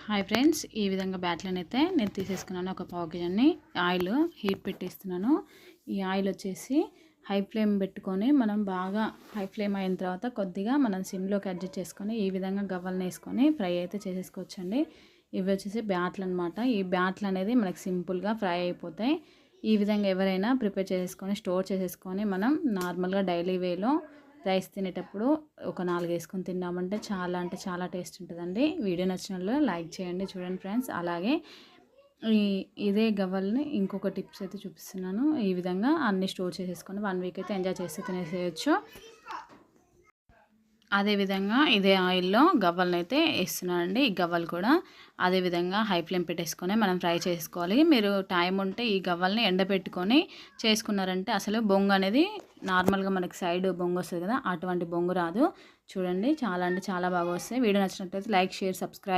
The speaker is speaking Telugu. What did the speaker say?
హాయ్ ఫ్రెండ్స్, ఈ విధంగా బ్యాట్లను అయితే నేను తీసేసుకున్నాను. ఒక పావు కేజీ ఆయిల్ హీట్ పెట్టిస్తున్నాను. ఈ ఆయిల్ వచ్చేసి హై ఫ్లేమ్ పెట్టుకొని మనం బాగా హై ఫ్లేమ్ అయిన తర్వాత కొద్దిగా మనం సిమ్లోకి అడ్జస్ట్ చేసుకొని ఈ విధంగా గవ్వలను వేసుకొని ఫ్రై అయితే చేసేసుకోవచ్చండి. ఇవి వచ్చేసి బ్యాట్లు అనమాట. ఈ బ్యాట్లు అనేది మనకి సింపుల్గా ఫ్రై అయిపోతాయి. ఈ విధంగా ఎవరైనా ప్రిపేర్ చేసేసుకొని స్టోర్ చేసేసుకొని మనం నార్మల్గా డైలీ వేలో రైస్ తినేటప్పుడు ఒక 4 వేసుకొని తిన్నామంటే చాలా అంటే చాలా టేస్ట్ ఉంటుందండి. వీడియో నచ్చినట్లు లైక్ చేయండి. చూడండి ఫ్రెండ్స్, అలాగే ఇదే గవ్వల్ని ఇంకొక టిప్స్ అయితే చూపిస్తున్నాను. ఈ విధంగా అన్ని స్టోర్ చేసేసుకొని 1 వీక్ అయితే ఎంజాయ్ చేస్తే తినేసేయచ్చు. అదేవిధంగా ఇదే ఆయిల్లో గవ్వలను అయితే వేస్తున్నానండి. ఈ గవ్వలు కూడా అదేవిధంగా హై ఫ్లేమ్ పెట్టేసుకొని మనం ఫ్రై చేసుకోవాలి. మీరు టైం ఉంటే ఈ గవ్వల్ని ఎండబెట్టుకొని చేసుకున్నారంటే అసలు బొంగు అనేది నార్మల్గా మనకి సైడ్ బొంగు వస్తుంది కదా, అటువంటి బొంగు రాదు. చూడండి, చాలా అంటే చాలా బాగా వస్తాయి. వీడియో నచ్చినట్లయితే లైక్, షేర్, సబ్స్క్రైబ్.